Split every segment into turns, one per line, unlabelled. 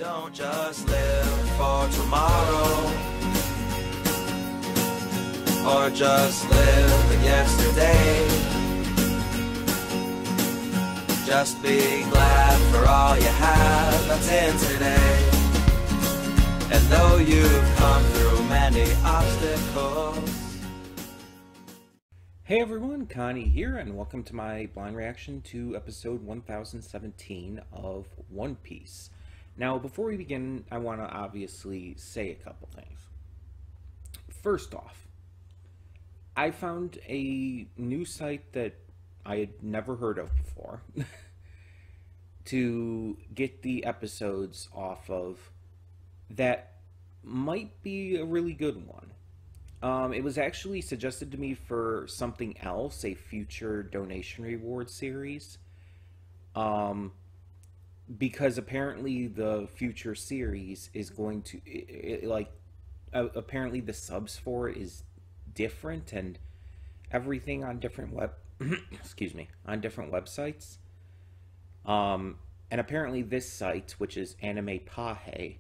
Don't just live for tomorrow, or just live yesterday. Just be glad for all you have that's in today. And though you've come through many obstacles.
Hey everyone, Connie here, and welcome to my blind reaction to episode 1017 of One Piece. Now, before we begin, I want to obviously say a couple things. First off, I found a new site that I had never heard of before to get the episodes off of that might be a really good one. It was actually suggested to me for something else, a future donation reward series. Because apparently the future series is going to, apparently the subs for it is different and everything on different on different websites. And apparently this site, which is Anime Pahe,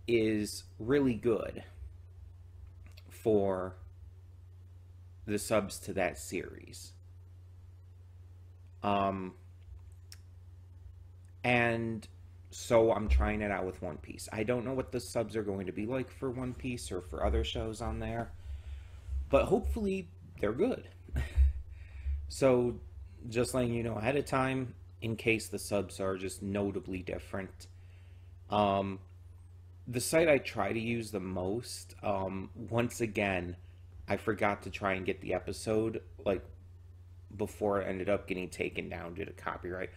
is really good for the subs to that series. And so I'm trying it out with One Piece. I don't know what the subs are going to be like for One Piece or for other shows on there, but hopefully they're good. So just letting you know ahead of time, in case the subs are just notably different. The site I try to use the most, once again, I forgot to try and get the episode, before it ended up getting taken down due to copyright.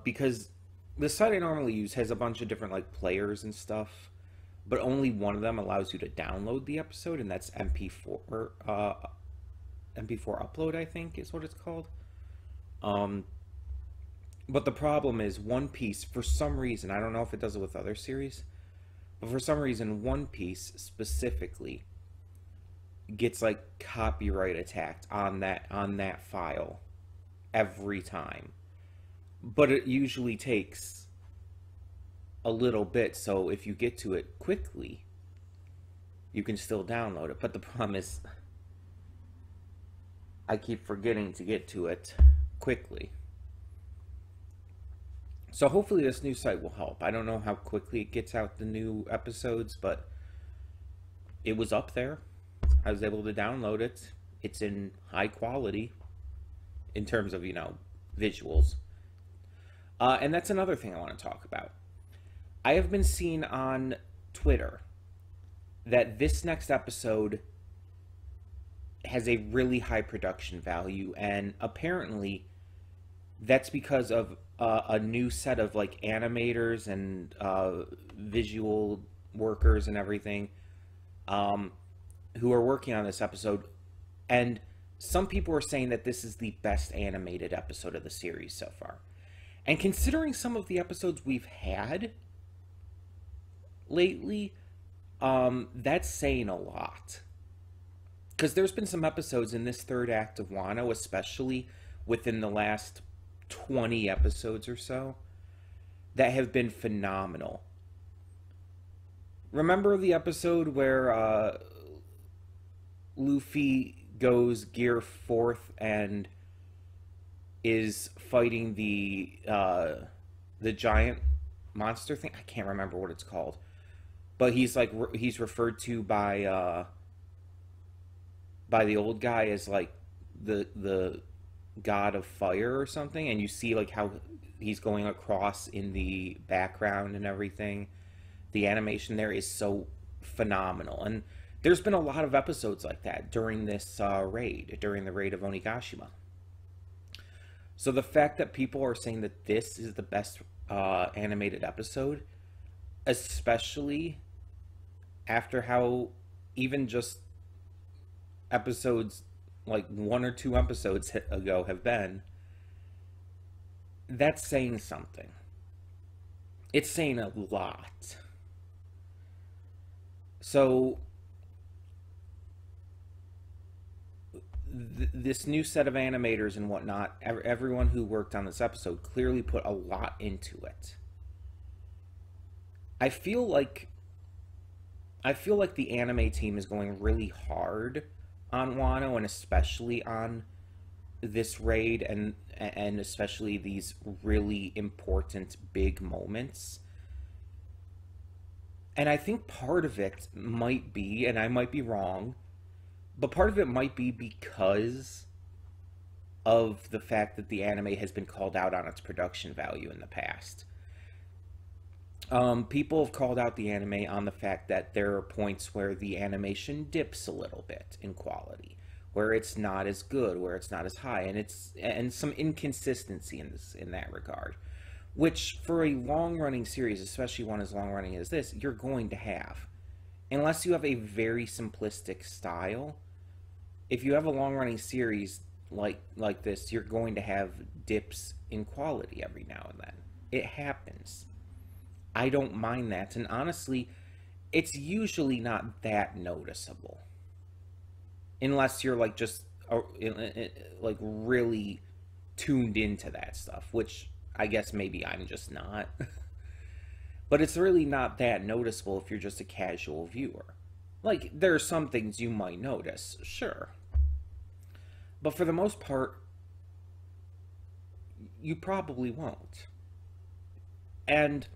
Because the site I normally use has a bunch of different, players and stuff, but only one of them allows you to download the episode, and that's MP4, MP4 upload, I think is what it's called. But the problem is One Piece, for some reason, I don't know if it does it with other series, but for some reason, One Piece specifically gets copyright attacked on that file every time. But it usually takes a little bit, so if you get to it quickly, you can still download it. But the problem is, I keep forgetting to get to it quickly. So hopefully this new site will help. I don't know how quickly it gets out the new episodes, but it was up there. I was able to download it. It's in high quality in terms of, visuals. And that's another thing I want to talk about. I have been seeing on Twitter that this next episode has a really high production value, and apparently that's because of a new set of animators and visual workers and everything who are working on this episode. And some people are saying that this is the best animated episode of the series so far. And considering some of the episodes we've had lately, that's saying a lot. Because there's been some episodes in this third act of Wano, especially within the last 20 episodes or so, that have been phenomenal. Remember the episode where Luffy goes Gear 4th and is fighting the giant monster thing? I can't remember what it's called, but he's referred to by the old guy as the god of fire or something, and you see how he's going across in the background and everything. The animation there is so phenomenal, and there's been a lot of episodes like that during this during the raid of Onigashima. So the fact that people are saying that this is the best animated episode, especially after how even just episodes 1 or 2 episodes ago have been, that's saying something. It's saying a lot. So this new set of animators and whatnot, everyone who worked on this episode clearly put a lot into it. I feel like the anime team is going really hard on Wano, and especially on this raid, and especially these really important big moments. And I think part of it might be, and I might be wrong, but part of it might be because of the fact that the anime has been called out on its production value in the past. People have called out the anime on the fact that there are points where the animation dips a little bit in quality, where it's not as good, where it's not as high, and some inconsistency in that regard, which for a long-running series, especially one as long-running as this, you're going to have. Unless you have a very simplistic style, if you have a long-running series like this, you're going to have dips in quality every now and then. It happens. I don't mind that, and honestly, it's usually not that noticeable. Unless you're like just like really tuned into that stuff, which I guess maybe I'm just not. But it's really not that noticeable if you're just a casual viewer. Like, there are some things you might notice, sure. But for the most part, you probably won't. And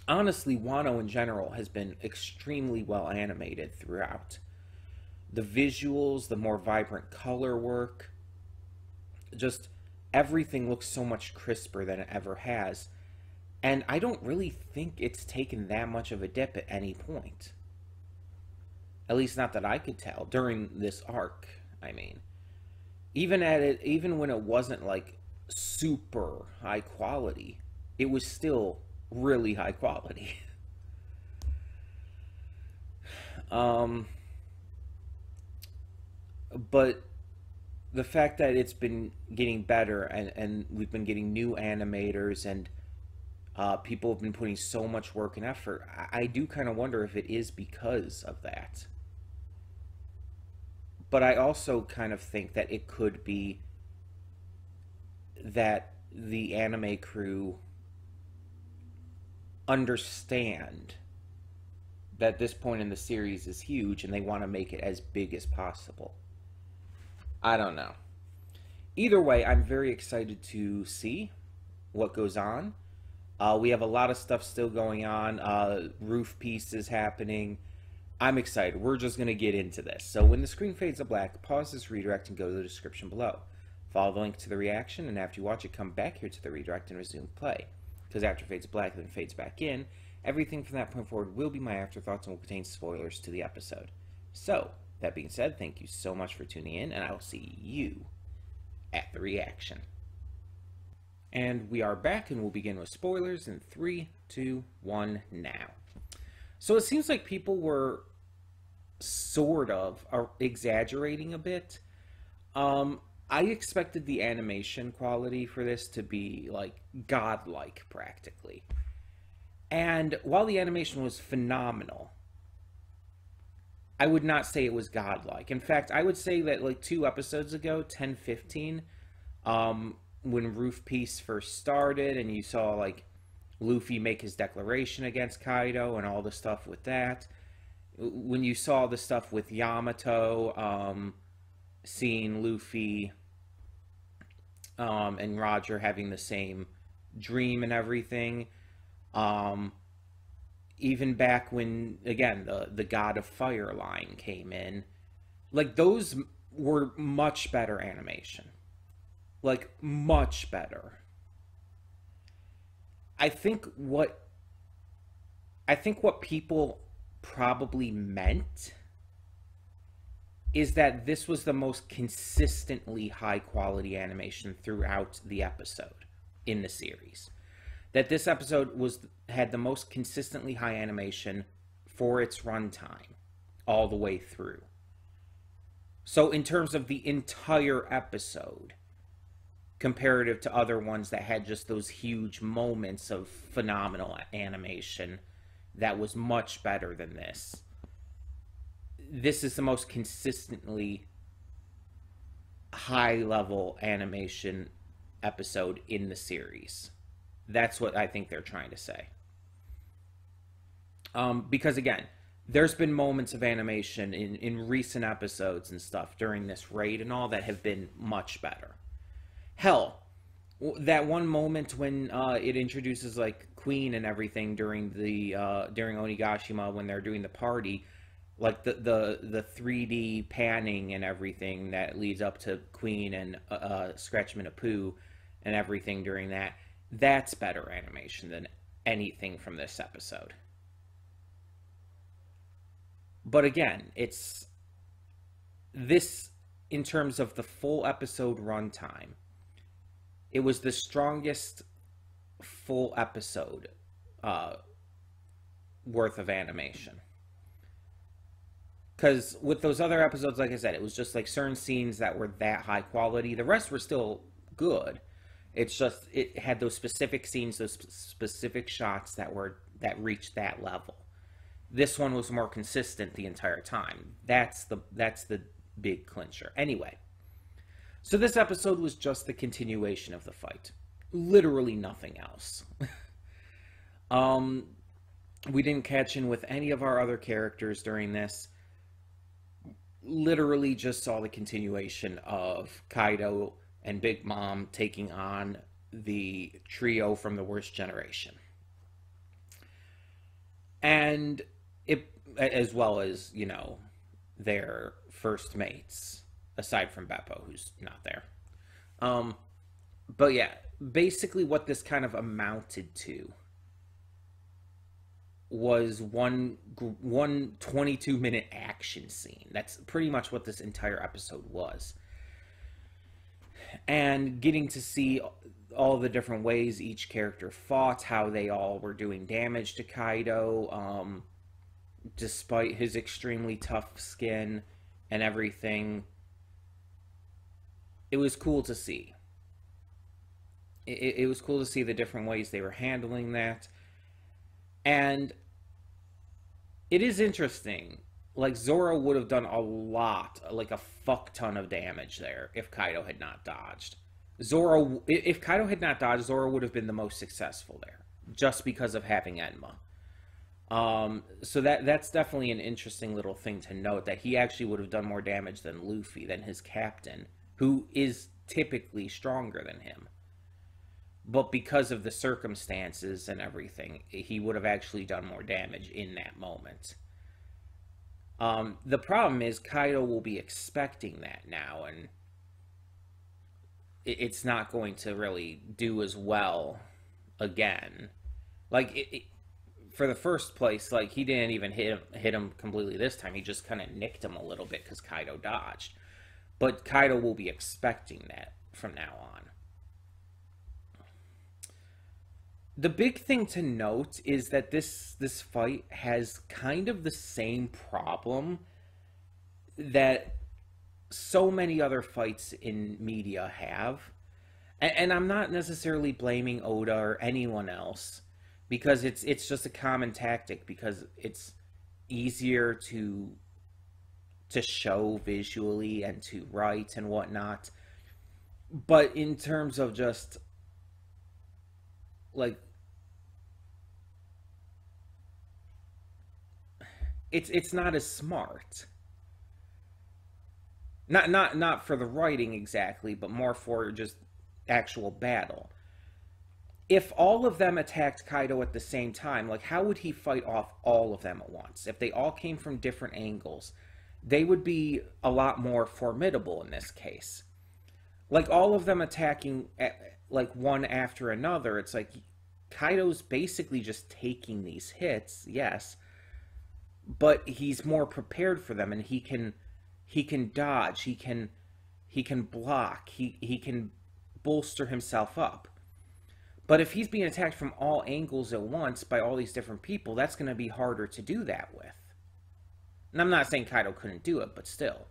honestly, Wano in general has been extremely well animated throughout. The visuals, the more vibrant color work, just everything looks so much crisper than it ever has. And I don't really think it's taken that much of a dip at any point. At least not that I could tell during this arc, I mean. Even when it wasn't like super high quality, it was still really high quality. But the fact that it's been getting better, and we've been getting new animators, and people have been putting so much work and effort, I do kind of wonder if it is because of that. But I also kind of think that it could be that the anime crew understand that this point in the series is huge and they want to make it as big as possible. I don't know. Either way, I'm very excited to see what goes on. We have a lot of stuff still going on. Roof piece is happening. I'm excited. We're just going to get into this. So when the screen fades to black, pause this redirect and go to the description below. Follow the link to the reaction, and after you watch it, come back here to the redirect and resume play. Because after it fades black and then fades back in, everything from that point forward will be my afterthoughts and will contain spoilers to the episode. So, that being said, thank you so much for tuning in, and I will see you at the reaction. And we are back, and we'll begin with spoilers in 3, 2, 1, now. So it seems like people were sort of exaggerating a bit. I expected the animation quality for this to be like godlike practically. And while the animation was phenomenal, I would not say it was godlike. In fact, I would say that like 2 episodes ago, 1015, when Roof Piece first started and you saw like Luffy make his declaration against Kaido and all the stuff with that, when you saw the stuff with Yamato, seeing Luffy and Roger having the same dream and everything, even back when, again, the God of Fire line came in, like, those were much better animation. Like, much better. I think what people probably meant is that this was the most consistently high quality animation throughout the episode in the series. That this episode had the most consistently high animation for its runtime all the way through. So in terms of the entire episode, comparative to other ones that had just those huge moments of phenomenal animation that was much better than this, this is the most consistently high-level animation episode in the series. That's what I think they're trying to say. Because again, there's been moments of animation in recent episodes and stuff during this raid and all that have been much better. Hell, that one moment when it introduces like Queen and everything during during Onigashima when they're doing the party, like the 3D panning and everything that leads up to Queen and Scratchman a Poo and everything during that, that's better animation than anything from this episode. But again, it's this in terms of the full episode runtime. It was the strongest full episode worth of animation. Because with those other episodes, like I said, it was just like certain scenes that were that high quality. The rest were still good. It's just it had those specific scenes, those specific shots that reached that level. This one was more consistent the entire time. That's the big clincher. Anyway, so this episode was just the continuation of the fight. Literally nothing else. We didn't catch in with any of our other characters during this. Literally just saw the continuation of Kaido and Big Mom taking on the trio from the worst generation. And it, as well as, you know, their first mates, aside from Beppo, who's not there. But yeah, basically what this kind of amounted to was one 22-minute action scene. That's pretty much what this entire episode was. And getting to see all the different ways each character fought, how they all were doing damage to Kaido, despite his extremely tough skin and everything. It was cool to see. It was cool to see the different ways they were handling that. And it is interesting. Like, Zoro would have done a lot, like a fuck ton of damage there if Kaido had not dodged. If Kaido had not dodged, Zoro would have been the most successful there, just because of having Enma. So that's definitely an interesting little thing to note, that he actually would have done more damage than Luffy, than his captain, who is typically stronger than him. But because of the circumstances and everything, he would have actually done more damage in that moment. The problem is Kaido will be expecting that now, and it's not going to really do as well again. Like, for the first place, like, he didn't even hit him completely this time. He just kind of nicked him a little bit because Kaido dodged. But Kaido will be expecting that from now on. The big thing to note is that this fight has kind of the same problem that so many other fights in media have. And I'm not necessarily blaming Oda or anyone else, because it's just a common tactic, because it's easier to show visually and to write and whatnot. But in terms of just, like, it's not as smart. Not for the writing exactly, but more for just actual battle. If all of them attacked Kaido at the same time, like, how would he fight off all of them at once? If they all came from different angles, they would be a lot more formidable in this case. Like, all of them attacking like one after another, it's like Kaido's basically just taking these hits, yes, but he's more prepared for them, and he can dodge, he can block, he can bolster himself up. But if he's being attacked from all angles at once by all these different people, that's going to be harder to do that with. And I'm not saying Kaido couldn't do it, but still.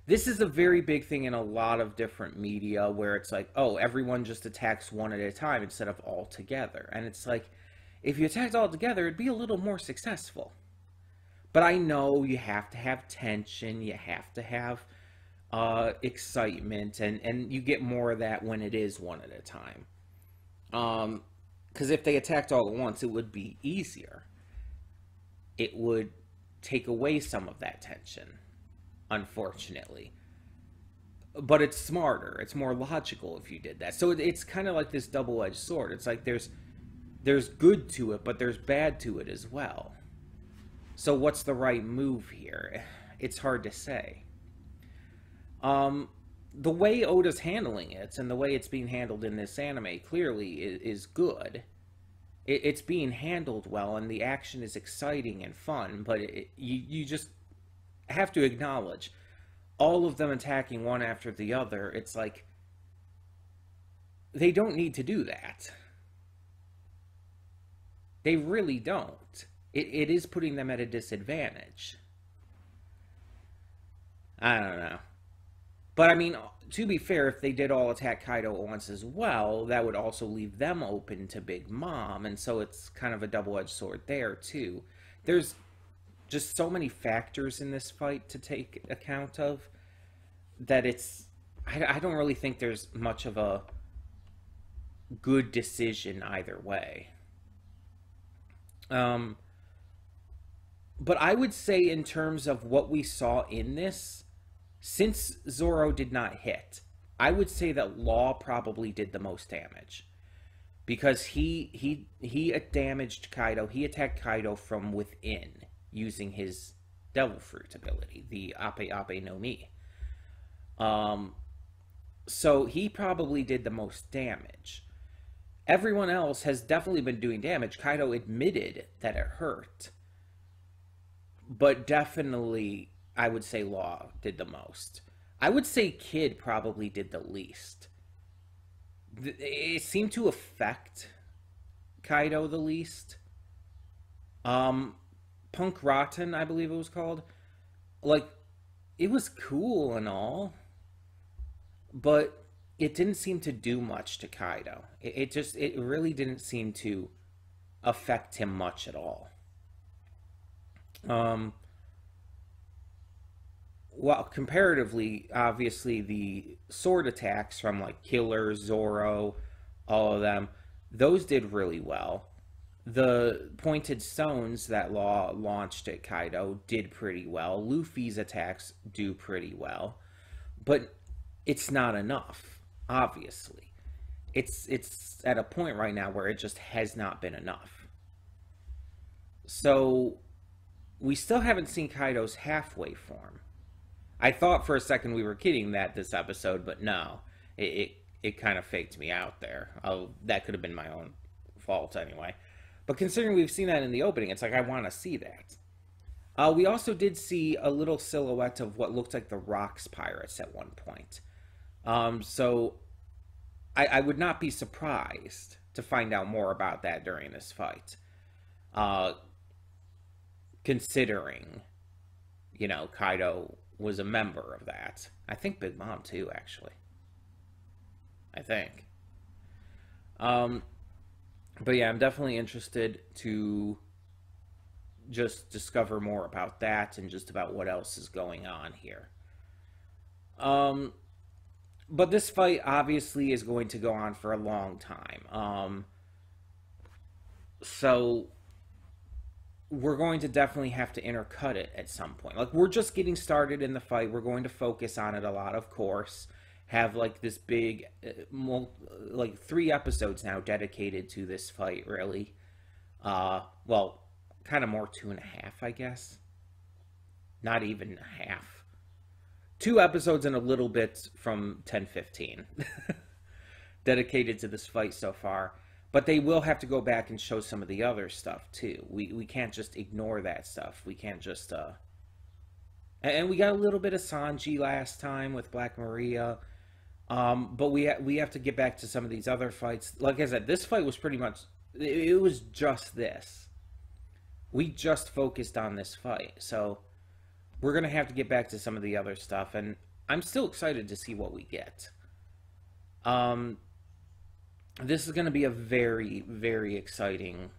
This is a very big thing in a lot of different media, where it's like, oh, everyone just attacks one at a time instead of all together. And it's like, if you attacked all together, it'd be a little more successful. But I know you have to have tension, you have to have excitement, and you get more of that when it is one at a time. Because if they attacked all at once, it would be easier. it would take away some of that tension, unfortunately. But it's smarter, it's more logical if you did that. So it's kind of like this double-edged sword. It's like there's good to it, but there's bad to it as well. So what's the right move here? It's hard to say. The way Oda's handling it and the way it's being handled in this anime clearly is good. It's being handled well, and the action is exciting and fun, but you just have to acknowledge all of them attacking one after the other. It's like they don't need to do that. They really don't. It is putting them at a disadvantage. I don't know. But I mean, to be fair, if they did all attack Kaido at once as well, that would also leave them open to Big Mom, and so it's kind of a double-edged sword there, too. There's just so many factors in this fight to take account of that I don't really think there's much of a good decision either way. But I would say in terms of what we saw in this, since Zoro did not hit, I would say that Law probably did the most damage. Because he damaged Kaido, he attacked Kaido from within using his Devil Fruit ability, the Ape Ape no Mi. So he probably did the most damage. Everyone else has definitely been doing damage. Kaido admitted that it hurt. But definitely, I would say Law did the most. I would say Kid probably did the least. It seemed to affect Kaido the least. Punk Rotten, I believe it was called. Like, it was cool and all, but it didn't seem to do much to Kaido. It really didn't seem to affect him much at all. Well, comparatively, obviously, the sword attacks from, like, Killer, Zoro, all of them, those did really well. The pointed stones that Law launched at Kaido did pretty well. Luffy's attacks do pretty well. But it's not enough, obviously. It's at a point right now where it just has not been enough. So, we still haven't seen Kaido's halfway form. I thought for a second we were kidding this episode, but no. It kind of faked me out there. Oh, that could have been my own fault anyway. But considering we've seen that in the opening, it's like I want to see that. We also did see a little silhouette of what looked like the Rocks Pirates at one point. So I would not be surprised to find out more about that during this fight. Considering, you know, Kaido was a member of that. I think Big Mom too, actually. I think. But yeah, I'm definitely interested to just discover more about that and just about what else is going on here. But this fight obviously is going to go on for a long time. So we're going to definitely have to intercut it at some point. Like, we're just getting started in the fight. We're going to focus on it a lot, of course. Have, like, this big, like, 3 episodes now dedicated to this fight, really. Well, kind of more 2.5, I guess. Not even half. 2 episodes and a little bit from 10-15 dedicated to this fight so far. But they will have to go back and show some of the other stuff, too. We can't just ignore that stuff. We can't just, And we got a little bit of Sanji last time with Black Maria. But we have to get back to some of these other fights. Like I said, this fight was pretty much... It was just this. We just focused on this fight. So we're going to have to get back to some of the other stuff. And I'm still excited to see what we get. This is going to be a very, very exciting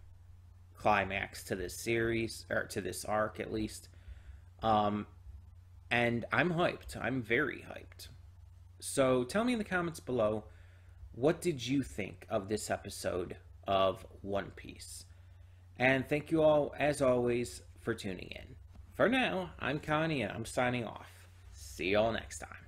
climax to this series, or to this arc at least. And I'm hyped. I'm very hyped. So tell me in the comments below, what did you think of this episode of One Piece? And thank you all, as always, for tuning in. For now, I'm Connie and I'm signing off. See y'all next time.